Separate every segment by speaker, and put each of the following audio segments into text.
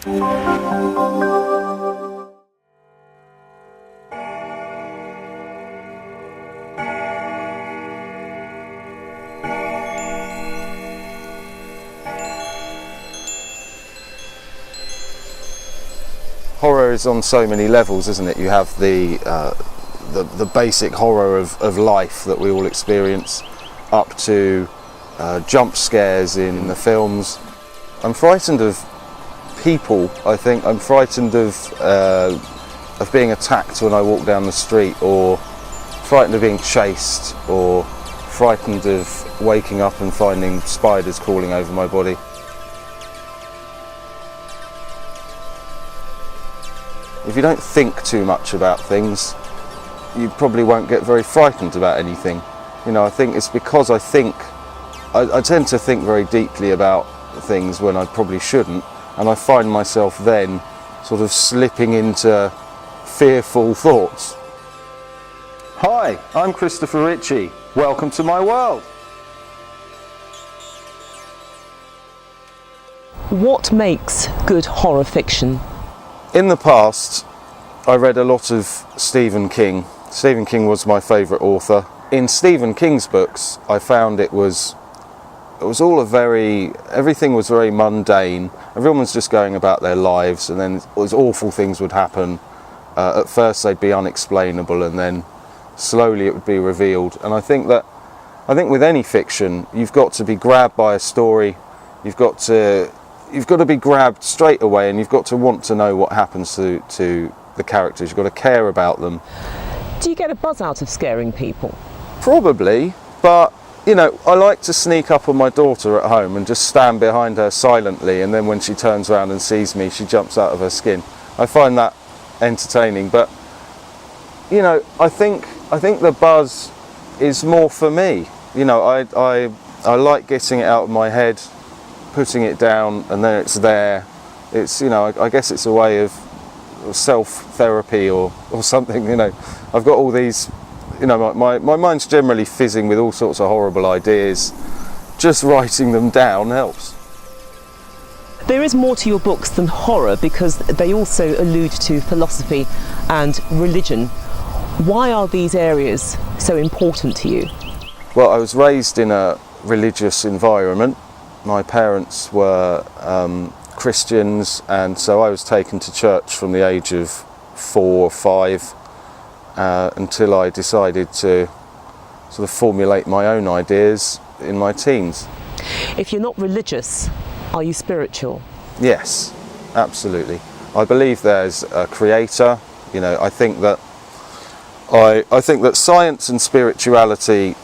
Speaker 1: Horror is on so many levels, isn't it? You have the basic horror of life that we all experience, up to jump scares in the films. I'm frightened of people, I think. I'm frightened of being attacked when I walk down the street, or frightened of being chased, or frightened of waking up and finding spiders crawling over my body. If you don't think too much about things, you probably won't get very frightened about anything. You know, I think it's because I tend to think very deeply about things when I probably shouldn't, and I find myself then sort of slipping into fearful thoughts. Hi, I'm Christopher Ritchie. Welcome to my world.
Speaker 2: What makes good horror fiction?
Speaker 1: In the past, I read a lot of Stephen King. Stephen King was my favourite author. In Stephen King's books, I found everything was very mundane. Everyone was just going about their lives, and then awful things would happen. At first they'd be unexplainable, and then slowly it would be revealed. And I think with any fiction, you've got to be grabbed by a story. You've got to be grabbed straight away, and you've got to want to know what happens to the characters. You've got to care about them.
Speaker 2: Do you get a buzz out of scaring people?
Speaker 1: Probably, but you know, I like to sneak up on my daughter at home and just stand behind her silently, and then when she turns around and sees me, she jumps out of her skin. I find that entertaining, but you know, I think the buzz is more for me. You know, I like getting it out of my head, putting it down, and then it's there. It's, you know, I guess it's a way of self-therapy or something. You know, I've got all these, you know, my mind's generally fizzing with all sorts of horrible ideas. Just writing them down helps.
Speaker 2: There is more to your books than horror, because they also allude to philosophy and religion. Why are these areas so important to you?
Speaker 1: Well, I was raised in a religious environment. My parents were Christians, and so I was taken to church from the age of 4 or 5 until I decided to sort of formulate my own ideas in my teens.
Speaker 2: If you're not religious, are you spiritual?
Speaker 1: Yes, absolutely. I believe there's a creator. You know, I think that science and spirituality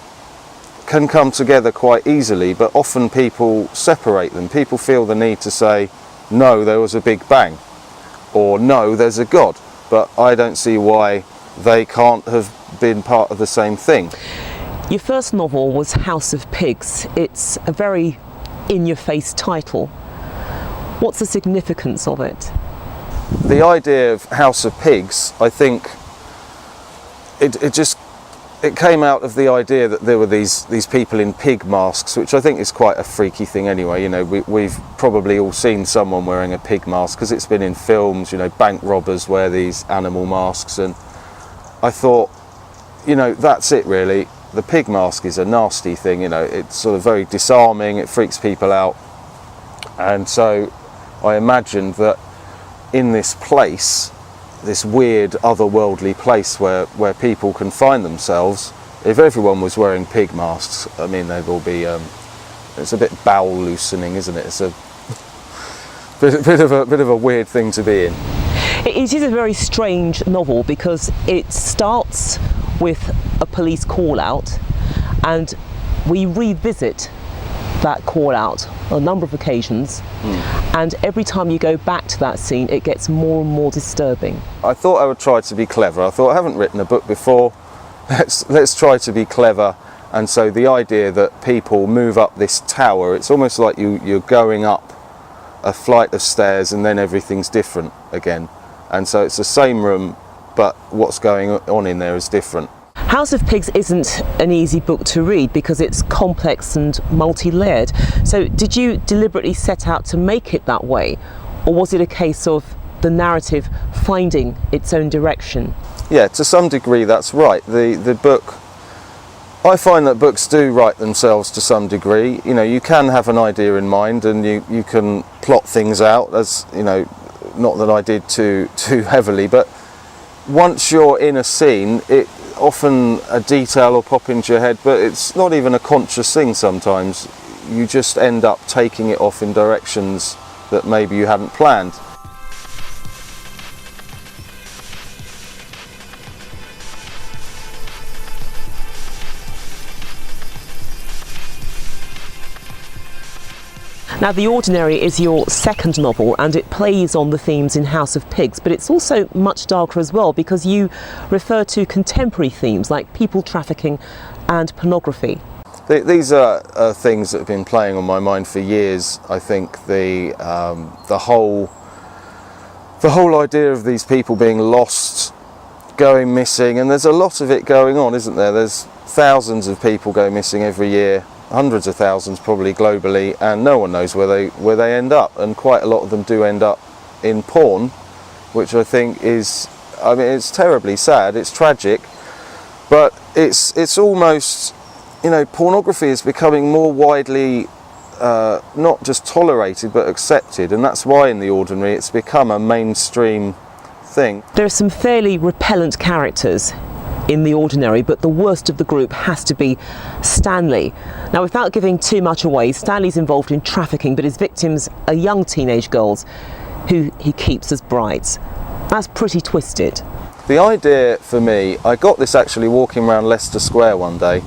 Speaker 1: can come together quite easily, but often people separate them. People feel the need to say, no, there was a Big Bang, or no, there's a God, but I don't see why they can't have been part of the same thing.
Speaker 2: Your first novel was House of Pigs. It's a very in-your-face title. What's the significance of it?
Speaker 1: The idea of House of Pigs, I think, it came out of the idea that there were these people in pig masks, which I think is quite a freaky thing anyway. You know, we've probably all seen someone wearing a pig mask because it's been in films. You know, bank robbers wear these animal masks, and I thought, you know, that's it really. The pig mask is a nasty thing. You know, it's sort of very disarming. It freaks people out, and so I imagined that in this place, this weird otherworldly place where people can find themselves, if everyone was wearing pig masks, I mean, they'd all be, it's a bit bowel loosening, isn't it? It's a bit of a weird thing to be in.
Speaker 2: It is a very strange novel because it starts with a police call out, and we revisit that call out on a number of occasions, and every time you go back to that scene it gets more and more disturbing.
Speaker 1: I thought I would try to be clever. I thought, I haven't written a book before, let's try to be clever. And so the idea that people move up this tower, it's almost like you're going up a flight of stairs and then everything's different again, and so it's the same room but what's going on in there is different.
Speaker 2: House of Pigs isn't an easy book to read because it's complex and multi-layered. So did you deliberately set out to make it that way, or was it a case of the narrative finding its own direction?
Speaker 1: Yeah, to some degree that's right. The book, I find that books do write themselves to some degree. You know, you can have an idea in mind and you can plot things out, as you know, not that I did too heavily, but once you're in a scene, it often a detail will pop into your head, but it's not even a conscious thing sometimes. You just end up taking it off in directions that maybe you hadn't planned.
Speaker 2: Now, The Ordinary is your second novel, and it plays on the themes in House of Pigs, but it's also much darker as well, because you refer to contemporary themes like people trafficking and pornography.
Speaker 1: These are things that have been playing on my mind for years. I think the whole idea of these people being lost, going missing, and there's a lot of it going on, isn't there? There's thousands of people go missing every year, hundreds of thousands probably globally, and no one knows where they end up, and quite a lot of them do end up in porn, which I think is, I mean, it's terribly sad, it's tragic, but it's almost, you know, pornography is becoming more widely not just tolerated but accepted, and that's why in The Ordinary it's become a mainstream thing.
Speaker 2: There are some fairly repellent characters in The Ordinary, but the worst of the group has to be Stanley. Now, without giving too much away, Stanley's involved in trafficking, but his victims are young teenage girls who he keeps as brides. That's pretty twisted.
Speaker 1: The idea for me, I got this actually walking around Leicester Square one day,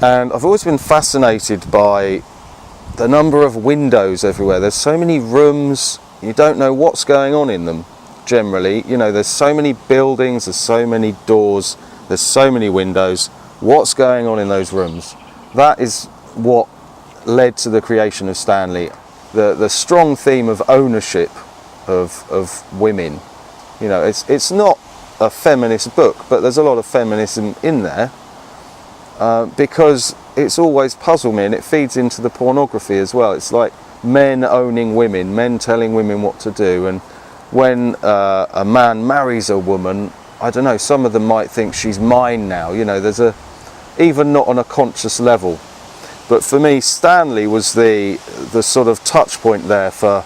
Speaker 1: and I've always been fascinated by the number of windows everywhere. There's so many rooms, you don't know what's going on in them. Generally, you know, there's so many buildings, there's so many doors, there's so many windows. What's going on in those rooms? That is what led to the creation of Stanley. The strong theme of ownership of women. You know, it's not a feminist book, but there's a lot of feminism in there because it's always puzzled me, and it feeds into the pornography as well. It's like men owning women, men telling women what to do, and when a man marries a woman, I don't know, some of them might think she's mine now, you know, there's even not on a conscious level. But for me, Stanley was the sort of touch point there for,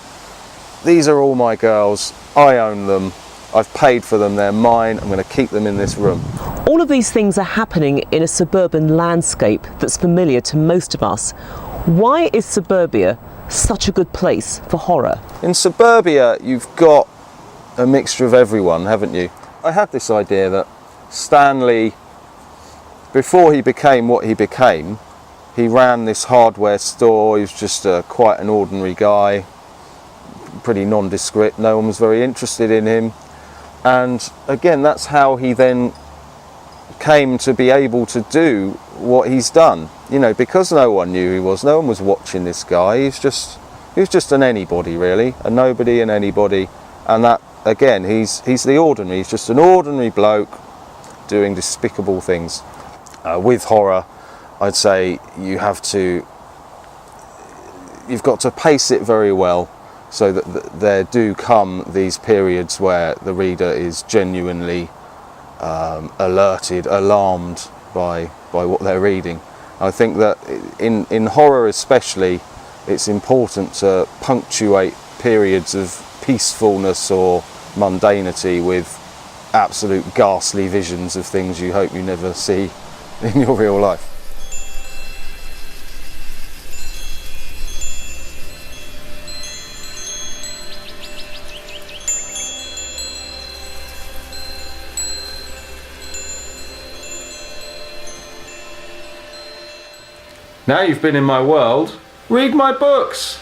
Speaker 1: these are all my girls, I own them, I've paid for them, they're mine, I'm going to keep them in this room.
Speaker 2: All of these things are happening in a suburban landscape that's familiar to most of us. Why is suburbia such a good place for horror? In
Speaker 1: suburbia, you've got a mixture of everyone, haven't you? I had this idea that Stanley, before he became what he became, he ran this hardware store. He was just quite an ordinary guy, pretty nondescript. No one was very interested in him. And again, that's how he then came to be able to do what he's done. You know, because no one knew who he was, no one was watching this guy. He was just an anybody, really, a nobody and anybody. And that, again, he's the ordinary. He's just an ordinary bloke doing despicable things. With horror, I'd say you've got to pace it very well, so that there do come these periods where the reader is genuinely alerted, alarmed by what they're reading. I think that in horror especially, it's important to punctuate periods of peacefulness or mundanity with absolute ghastly visions of things you hope you never see in your real life. Now you've been in my world, read my books!